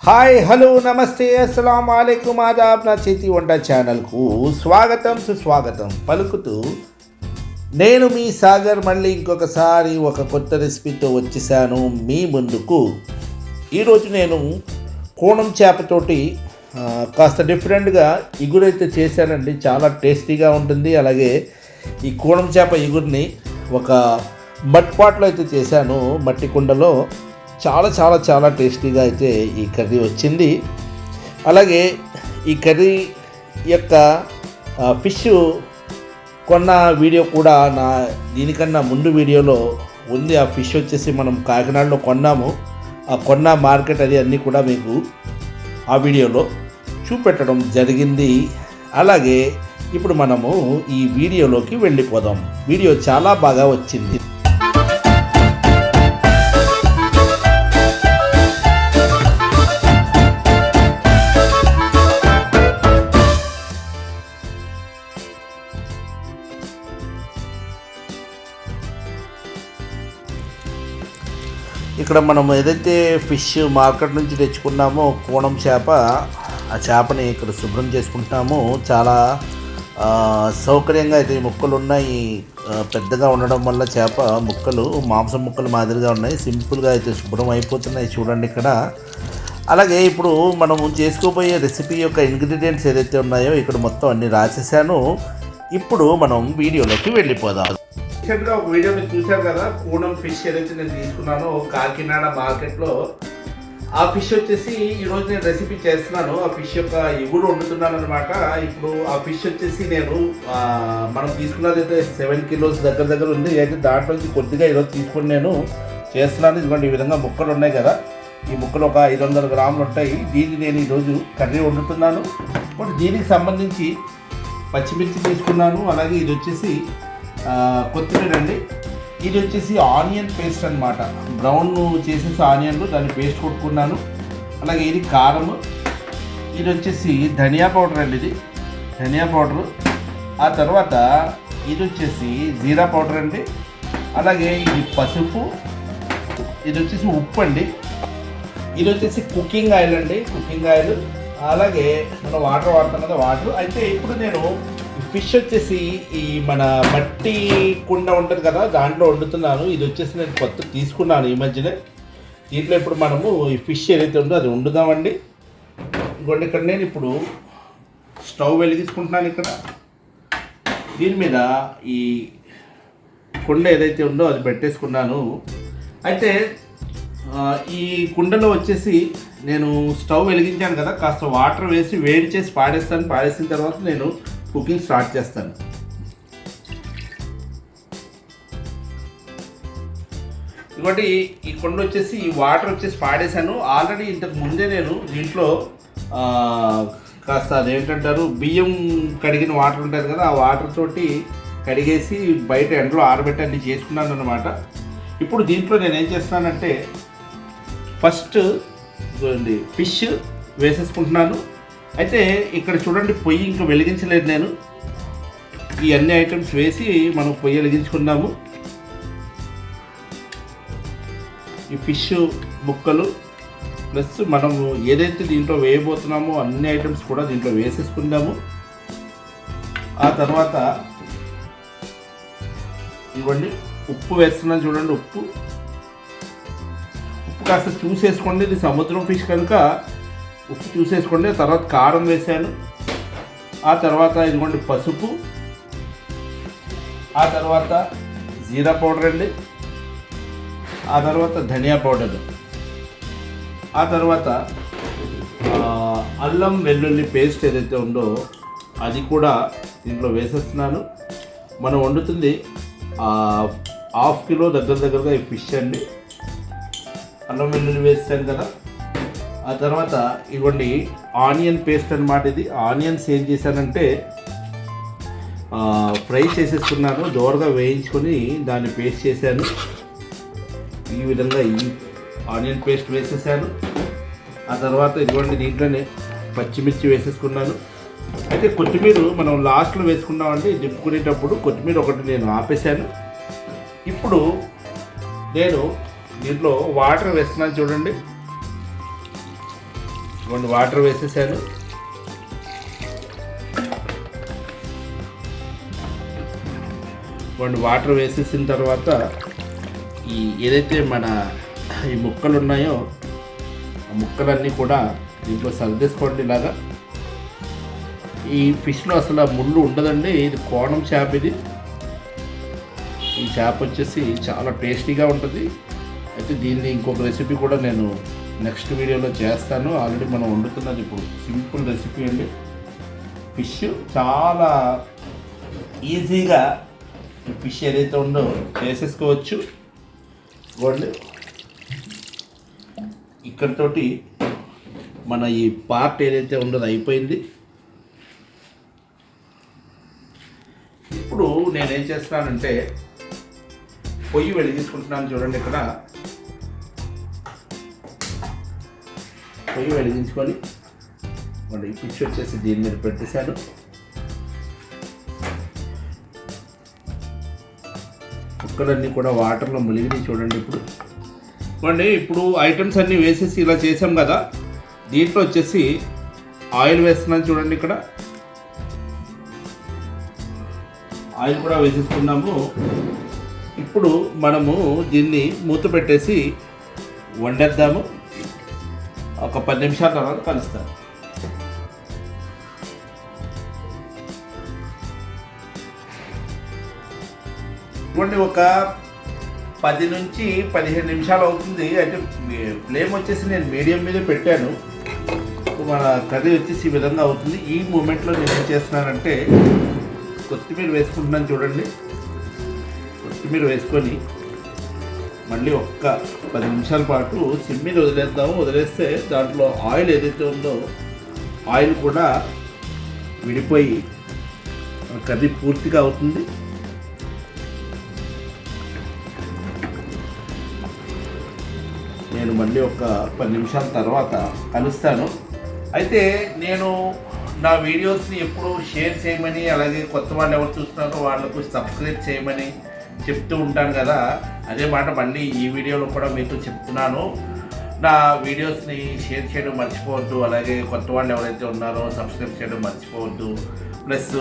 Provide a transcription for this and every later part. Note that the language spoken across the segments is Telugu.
హాయ్ హలో నమస్తే అస్సలం వాలేకుం ఆదాబ్. నా చేతి వంట ఛానల్కు స్వాగతం సుస్వాగతం పలుకుతూ నేను మీ సాగర్ మళ్ళీ ఇంకొకసారి ఒక కొత్త రెసిపీతో వచ్చేసాను మీ ముందుకు. ఈరోజు నేను కోణం చేపతోటి కాస్త డిఫరెంట్గా ఇగురైతే చేశానండి. చాలా టేస్టీగా ఉంటుంది. అలాగే ఈ కోణం చేప ఇగురిని ఒక మట్పాట్లో అయితే చేశాను, మట్టి కుండలో. చాలా చాలా చాలా టేస్టీగా అయితే ఈ కర్రీ వచ్చింది. అలాగే ఈ కర్రీ యొక్క ఫిష్ కొన్న వీడియో కూడా దీనికన్నా ముందు వీడియోలో ఉంది. ఆ ఫిష్ వచ్చేసి మనం కాకినాడలో కొన్నాము. ఆ కొన్న మార్కెట్ అది అన్నీ కూడా మీకు ఆ వీడియోలో చూపెట్టడం జరిగింది. అలాగే ఇప్పుడు మనము ఈ వీడియోలోకి వెళ్ళిపోదాం. వీడియో చాలా బాగా వచ్చింది. ఇక్కడ మనం ఏదైతే ఫిష్ మార్కెట్ నుంచి తెచ్చుకున్నామో కోణం చేప, ఆ చేపని ఇక్కడ శుభ్రం చేసుకుంటున్నాము. చాలా సౌకర్యంగా అయితే ఈ ముక్కలు ఉన్నాయి. పెద్దగా ఉండడం వల్ల చేప ముక్కలు మాంసం ముక్కలు మాదిరిగా ఉన్నాయి. సింపుల్గా అయితే శుభ్రం అయిపోతున్నాయి చూడండి ఇక్కడ. అలాగే ఇప్పుడు మనము చేసుకోబోయే రెసిపీ యొక్క ఇంగ్రీడియంట్స్ ఏదైతే ఉన్నాయో ఇక్కడ మొత్తం అన్నీ రాసేసాను. ఇప్పుడు మనం వీడియోలోకి వెళ్ళిపోదాం. రీసెంట్గా ఒక వీడియో మీరు చూశారు కదా, కోణం ఫిష్ ఏదైతే నేను తీసుకున్నానో కాకినాడ మార్కెట్లో. ఆ ఫిష్ వచ్చేసి ఈరోజు నేను రెసిపీ చేస్తున్నాను. ఆ ఫిష్ యొక్క ఎగురు వండుతున్నాను అనమాట. ఇప్పుడు ఆ ఫిష్ వచ్చేసి నేను మనం తీసుకున్నది అయితే 7 కిలోస్ దగ్గర ఉంది. అయితే దాంట్లో నుంచి కొద్దిగా ఈరోజు తీసుకొని నేను చేస్తున్నాను. ఇదిగోండి ఈ విధంగా ముక్కలు ఉన్నాయి కదా, ఈ ముక్కలు ఒక 500 గ్రాములు ఉంటాయి. దీన్ని నేను ఈరోజు కర్రీ వండుతున్నాను. ఇప్పుడు దీనికి సంబంధించి పచ్చిమిర్చి తీసుకున్నాను. అలాగే ఇది వచ్చేసి కొత్తిమీర అండి. ఇది వచ్చేసి ఆనియన్ పేస్ట్ అనమాట. బ్రౌన్ చేసేసి ఆనియన్లు దాన్ని పేస్ట్ కొట్టుకున్నాను. అలాగే ఇది కారం. ఇది వచ్చేసి ధనియా పౌడర్ అండి, ఇది ధనియా పౌడరు. ఆ తర్వాత ఇది వచ్చేసి జీరా పౌడర్ అండి. అలాగే ఇది పసుపు. ఇది వచ్చేసి ఉప్పు అండి. ఇది వచ్చేసి కుకింగ్ ఆయిల్ అండి, కుకింగ్ ఆయిల్. అలాగే మనం వాటర్ వాడుతున్నది వాటర్. అయితే ఇప్పుడు నేను ఫిష్ వచ్చేసి ఈ మన మట్టి కుండ ఉంటుంది కదా, దాంట్లో వండుతున్నాను. ఇది వచ్చేసి నేను కొత్త తీసుకున్నాను ఈ మధ్యనే. దీంట్లో ఇప్పుడు మనము ఈ ఫిష్ ఏదైతే ఉందో అది వండుదామండి. ఇంకోటి ఇక్కడ నేను ఇప్పుడు స్టవ్ వెలిగించుకుంటున్నాను. ఇక్కడ దీని మీద ఈ కుండ ఏదైతే ఉందో అది పెట్టేసుకున్నాను. అయితే ఈ కుండలో వచ్చేసి నేను స్టవ్ వెలిగించాను కదా, కాస్త వాటర్ వేసి వేడి చేసి పాడేస్తాను. పాడేసిన తర్వాత నేను కుకింగ్ స్టార్ట్ చేస్తాను. ఇంకోటి ఈ కుండ వచ్చేసి ఈ వాటర్ వచ్చేసి పాడేశాను. ఆల్రెడీ ఇంతకు ముందే నేను దీంట్లో కాస్త అదేంటంటారు బియ్యం కడిగిన వాటర్ ఉంటుంది కదా, ఆ వాటర్ తోటి కడిగేసి బయట ఎండలో ఆరబెట్టి అన్ని చేసుకున్నాను అనమాట. ఇప్పుడు దీంట్లో నేను ఏం చేస్తున్నానంటే ఫస్ట్ ఫిష్ వేసేసుకుంటున్నాను. అయితే ఇక్కడ చూడండి పొయ్యి ఇంకా వెలిగించలేదు నేను. ఈ అన్ని ఐటమ్స్ వేసి మనం పొయ్యి వెలిగించుకున్నాము. ఈ ఫిష్ ముక్కలు ప్లస్ మనము ఏదైతే దీంట్లో వేయబోతున్నామో అన్ని ఐటమ్స్ కూడా దీంట్లో వేసేసుకుందాము. ఆ తర్వాత ఇవ్వండి ఉప్పు వేస్తున్నాను చూడండి. ఉప్పు కాస్త చూసేసుకోండి, ఇది సముద్రం ఫిష్ కనుక ఉప్పు చూసేసుకోండి. ఆ తర్వాత కారం వేసాను. ఆ తర్వాత ఇదిగోండి పసుపు. ఆ తర్వాత జీరా పౌడర్ అండి. ఆ తర్వాత ధనియా పౌడర్. ఆ తర్వాత అల్లం వెల్లుల్లి పేస్ట్ ఏదైతే ఉందో అది కూడా దీంట్లో వేసేస్తున్నాను. మనం వండుతుంది 1/2 కిలో దగ్గరగా ఈ ఫిష్ అండి. అల్లం వెల్లుల్లి వేస్తాను కదా. ఆ తర్వాత ఇవ్వండి ఆనియన్ పేస్ట్ అనమాట. ఇది ఆనియన్స్ ఏం చేశానంటే ఫ్రై చేసేసుకున్నాను, దోరగా వేయించుకొని దాన్ని పేస్ట్ చేశాను. ఈ విధంగా ఈ ఆనియన్ పేస్ట్ వేసేసాను. ఆ తర్వాత ఇదిగోండి దీంట్లోనే పచ్చిమిర్చి వేసేసుకున్నాను. అయితే కొత్తిమీర మనం లాస్ట్లో వేసుకున్నామండి, దింపుకునేటప్పుడు కొత్తిమీర ఒకటి నేను ఆపేసాను. ఇప్పుడు నేను దీంట్లో వాటర్ వేస్తున్నాను చూడండి. ఇవ్వండి వాటర్ వేసేసాను. ఇవ్వండి వాటర్ వేసేసిన తర్వాత ఈ ఏదైతే మన ఈ ముక్కలు ఉన్నాయో ఆ ముక్కలన్నీ కూడా దీంట్లో సర్దేసుకోండి. ఇలాగా ఈ ఫిష్లో అసలు ముళ్ళు ఉండదండి. ఇది కోణం చేప. ఇది ఈ చేప వచ్చేసి చాలా టేస్టీగా ఉంటుంది. అయితే దీన్ని ఇంకొక రెసిపీ కూడా నేను నెక్స్ట్ వీడియోలో చేస్తాను. ఆల్రెడీ మనం వండుతున్నది ఇప్పుడు సింపుల్ రెసిపీ అండి. ఫిష్ చాలా ఈజీగా ఈ ఫిష్ ఏదైతే ఉందో చేసేసుకోవచ్చు. ఇవ్వండి ఇక్కడితోటి మన ఈ పార్ట్ ఏదైతే ఉండదో అయిపోయింది. ఇప్పుడు నేనేం చేస్తున్నానంటే పొయ్యి వెలిగించుకుంటున్నాను. చూడండి ఇక్కడ పొయ్యి వెలిగించుకొని మరి ఈ ఫిష్ వచ్చేసి దీని మీద పెట్టేశాను. ముక్కలన్నీ కూడా వాటర్లో మునిగినాయి. చూడండి ఇప్పుడు ఐటమ్స్ అన్నీ వేసేసి ఇలా చేసాం కదా. దీంట్లో వచ్చేసి ఆయిల్ వేస్తున్నాను. చూడండి ఇక్కడ ఆయిల్ కూడా వేసేసుకున్నాము. ఇప్పుడు మనము దీన్ని మూత పెట్టేసి వండేద్దాము. ఒక 10 నిమిషాల తర్వాత కలుస్తాను. ఇవ్వండి ఒక 10 నుంచి 15 నిమిషాలు అవుతుంది. అయితే ఫ్లేమ్ వచ్చేసి నేను మీడియం మీద పెట్టాను. మన కర్రీ వచ్చేసి ఈ విధంగా అవుతుంది. ఈ మూమెంట్లో నేను ఏం చేస్తున్నానంటే కొత్తిమీర వేసుకుంటున్నాను. చూడండి కొత్తిమీర వేసుకొని మళ్ళీ ఒక్క 10 నిమిషాల పాటు సిమ్ మీద వదిలేద్దాము. వదిలేస్తే దాంట్లో ఆయిల్ ఏదైతే ఉందో ఆయిల్ కూడా విడిపోయి కర్రీ పూర్తిగా అవుతుంది. నేను మళ్ళీ ఒక 10 నిమిషాల తర్వాత కలుస్తాను. అయితే నేను నా వీడియోస్ని ఎప్పుడు షేర్ చేయమని, అలాగే కొత్త వాళ్ళు ఎవరు చూస్తున్నారో వాళ్ళకు సబ్స్క్రైబ్ చేయమని చెప్తూ ఉంటాను కదా. అదే మాట మళ్ళీ ఈ వీడియోలో కూడా మీతో చెప్తున్నాను. నా వీడియోస్ని షేర్ చేయడం మర్చిపోవద్దు. అలాగే కొత్త వాళ్ళు ఎవరైతే ఉన్నారో సబ్స్క్రైబ్ చేయడం మర్చిపోవద్దు. ప్లస్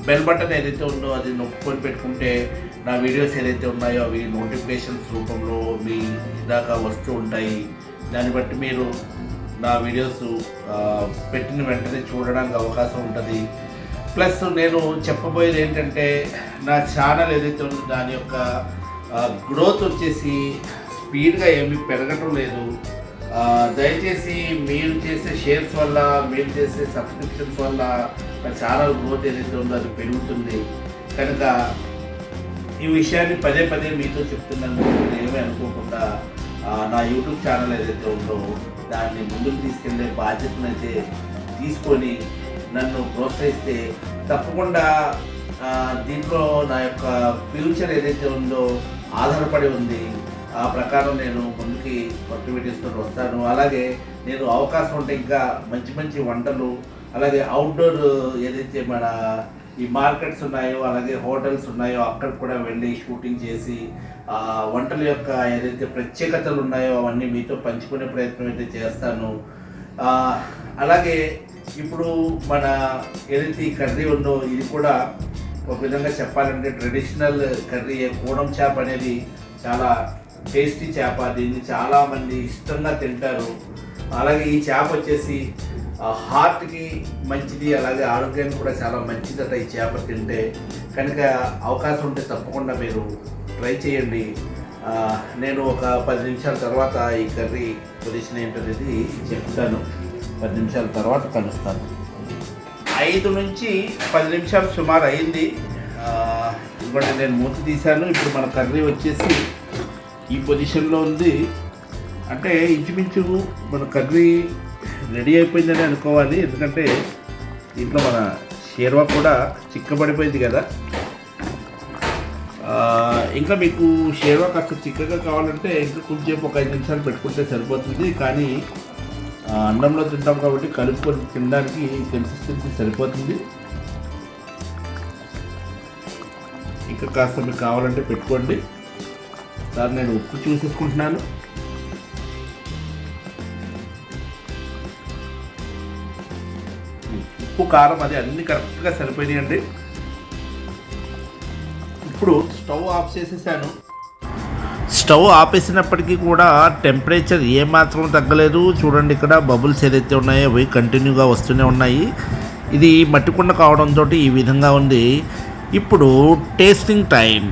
బెల్ బటన్ ఏదైతే ఉందో అది నొక్కుకొని పెట్టుకుంటే నా వీడియోస్ ఏదైతే ఉన్నాయో అవి నోటిఫికేషన్స్ రూపంలో మీ దాకా వస్తూ ఉంటాయి. దాన్ని బట్టి మీరు నా వీడియోస్ పెట్టిన వెంటనే చూడడానికి అవకాశం ఉంటుంది. ప్లస్ నేను చెప్పబోయేది ఏంటంటే నా ఛానల్ ఏదైతే ఉందో దాని యొక్క గ్రోత్ వచ్చేసి స్పీడ్గా ఏమీ పెరగటం లేదు. దయచేసి మీరు చేసే షేర్స్ వల్ల, మీరు చేసే సబ్స్క్రిప్షన్స్ వల్ల నా ఛానల్ గ్రోత్ ఏదైతే ఉందో అది పెరుగుతుంది. కనుక ఈ విషయాన్ని పదే పదే మీతో చెప్తున్నాను. మీరు ఏమీ అనుకోకుండా నా యూట్యూబ్ ఛానల్ ఏదైతే ఉందో దాన్ని ముందుకు తీసుకెళ్లే బాధ్యతనైతే తీసుకొని నన్ను ప్రోత్సహిస్తే తప్పకుండా దీంట్లో నా యొక్క ఫ్యూచర్ ఏదైతే ఉందో ఆధారపడి ఉంది. ఆ ప్రకారం నేను ముందుకి కొత్త వీడియోస్తో వస్తాను. అలాగే నేను అవకాశం ఉంటే ఇంకా మంచి మంచి వంటలు, అలాగే అవుట్డోర్ ఏదైతే మన ఈ మార్కెట్స్ ఉన్నాయో, అలాగే హోటల్స్ ఉన్నాయో అక్కడ కూడా వెళ్ళి షూటింగ్ చేసి వంటల యొక్క ఏదైతే ప్రత్యేకతలు ఉన్నాయో అవన్నీ మీతో పంచుకునే ప్రయత్నం అయితే చేస్తాను. అలాగే ఇప్పుడు మన ఏదైతే ఈ కర్రీ ఉందో ఇది కూడా ఒక విధంగా చెప్పాలంటే ట్రెడిషనల్ కర్రీ. కోణం చేప అనేది చాలా టేస్టీ చేప. దీన్ని చాలామంది ఇష్టంగా తింటారు. అలాగే ఈ చేప వచ్చేసి హార్ట్కి మంచిది, అలాగే ఆరోగ్యానికి కూడా చాలా మంచిదట ఈ చేప తింటే. కనుక అవకాశం ఉంటే తప్పకుండా మీరు ట్రై చేయండి. నేను ఒక 10 నిమిషాల తర్వాత ఈ కర్రీ పొజిషన్ ఏంటనేది చెప్తాను. 10 నిమిషాల తర్వాత కలుస్తాను. 5 నుంచి 10 నిమిషాలు సుమారు అయింది. ఇవ్వండి నేను మూత తీశాను. ఇప్పుడు మన కర్రీ వచ్చేసి ఈ పొజిషన్లో ఉంది. అంటే ఇంచుమించు మన కర్రీ రెడీ అయిపోయిందని అనుకోవాలి. ఎందుకంటే దీంట్లో మన షేర్వా కూడా చిక్కబడిపోయింది కదా. ఇంకా మీకు షేర్వా కాస్త చిక్కగా కావాలంటే ఇంకా కొంచెం ఒక 5 నిమిషాలు పెట్టుకుంటే సరిపోతుంది. కానీ అన్నంలో తింటాం కాబట్టి కలుపుకొని తినడానికి కన్సిస్టెన్సీ సరిపోతుంది. ఇంకా కాస్త మీకు కావాలంటే పెట్టుకోండి. సార్ నేను ఉప్పు చూసేసుకుంటున్నాను. ఉప్పు కారం అది అన్నీ కరెక్ట్గా సరిపోయినాయండి. ఇప్పుడు స్టవ్ ఆఫ్ చేసేసాను. స్టవ్ ఆపేసినప్పటికీ కూడా టెంపరేచర్ ఏమాత్రం తగ్గలేదు. చూడండి, ఇక్కడ బబుల్స్ ఏదైతే ఉన్నాయో అవి కంటిన్యూగా వస్తూనే ఉన్నాయి. ఇది మట్టి కుండ కావడంతో ఈ విధంగా ఉంది. ఇప్పుడు టేస్టింగ్ టైం.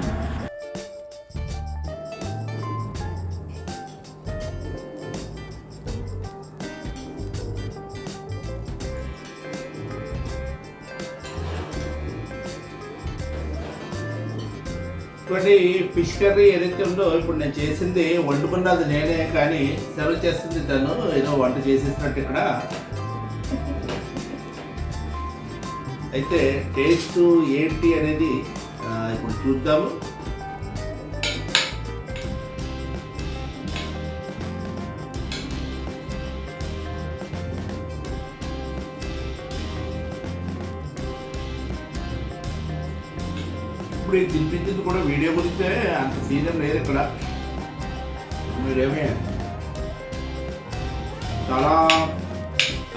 ఇటువంటి ఫిష్ కర్రీ ఏదైతే ఉందో ఇప్పుడు నేను చేసింది వండుకున్నది నేనే, కానీ సర్వ్ చేస్తుంది తను. ఏదో వంట చేసేసినట్టు ఇక్కడ. అయితే టేస్ట్ ఏంటి అనేది ఇప్పుడు చూద్దాము. ఇప్పుడు ఇది తినిపించింది కూడా వీడియో గురించే, అంత సీజన్ లేదు ఇక్కడ. మీరేమే చాలా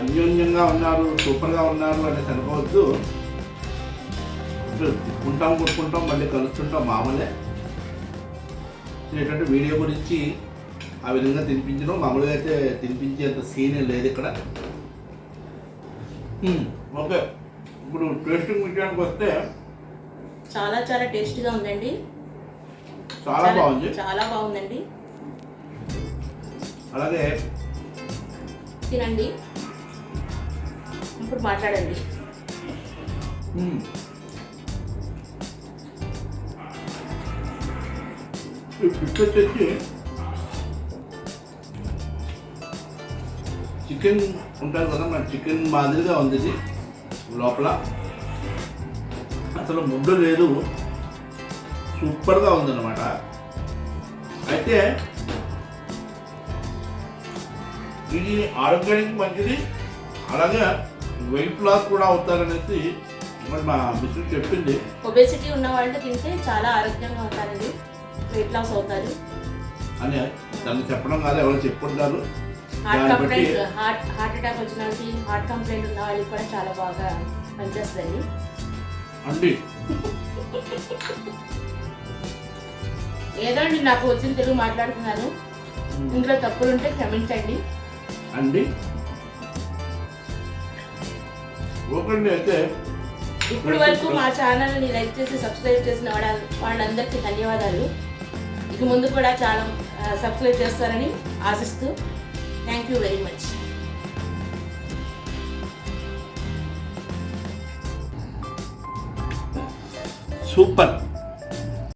అన్యోన్యంగా ఉన్నారు, సూపర్గా ఉన్నారు అనేసి అనుకోవద్దు. తిప్పుకుంటాం, కొట్టుకుంటాం, మళ్ళీ కలుస్తుంటాం, మామూలే. ఏంటంటే వీడియో గురించి ఆ విధంగా తినిపించడం, మామూలుగా అయితే తినిపించేంత సీన్ లేదు ఇక్కడ. ఓకే, ఇప్పుడు టేస్టింగ్ విషయానికి వస్తే చాలా చాలా టేస్టీగా ఉందండి. చాలా బాగుంది, చాలా బాగుందండి. అలాగే తినండి, ఇప్పుడు మాట్లాడండి. ఈ ఫిష్ వచ్చేసి చికెన్ ఉంటుంది కదా, మన చికెన్ మాదిరిగా ఉంది. ఇది లోపల అసలు ముద్ద లేదు, సూపర్గా ఉందన్నమాట. అయితే ఇది ఆరోగ్యానికి మంచిది, అలాగే వెయిట్ లాస్ కూడా అవుతారనేసి మరి మా మిస్టర్ చెప్పింది. ఒబేసిటీ ఉన్న వాళ్ళు తింటే చాలా ఆరోగ్యంగా అవుతారండి, వెయిట్ లాస్ అవుతారు అని తను చెప్పడం కాదు, ఎవరు చెప్పుకుంటారు. హార్ట్ అటాక్ వచ్చిన వాళ్ళకి, హార్ట్ కంప్లైంట్ ఉన్న వాళ్ళకి కూడా చాలా బాగా పనిచేస్తుంది అండి. ఏదో అండి, నాకు వచ్చిన తెలుగు మాట్లాడుతున్నాను, ఇంట్లో తప్పులుంటే క్షమించండి అండి. ఓకే, అయితే ఇప్పటి వరకు మా ఛానల్ని లైక్ చేసి సబ్స్క్రైబ్ చేసిన వాళ్ళందరికీ ధన్యవాదాలు. ఇక ముందు కూడా చాలా సబ్స్క్రైబ్ చేస్తారని ఆశిస్తూ thank you very much. Super.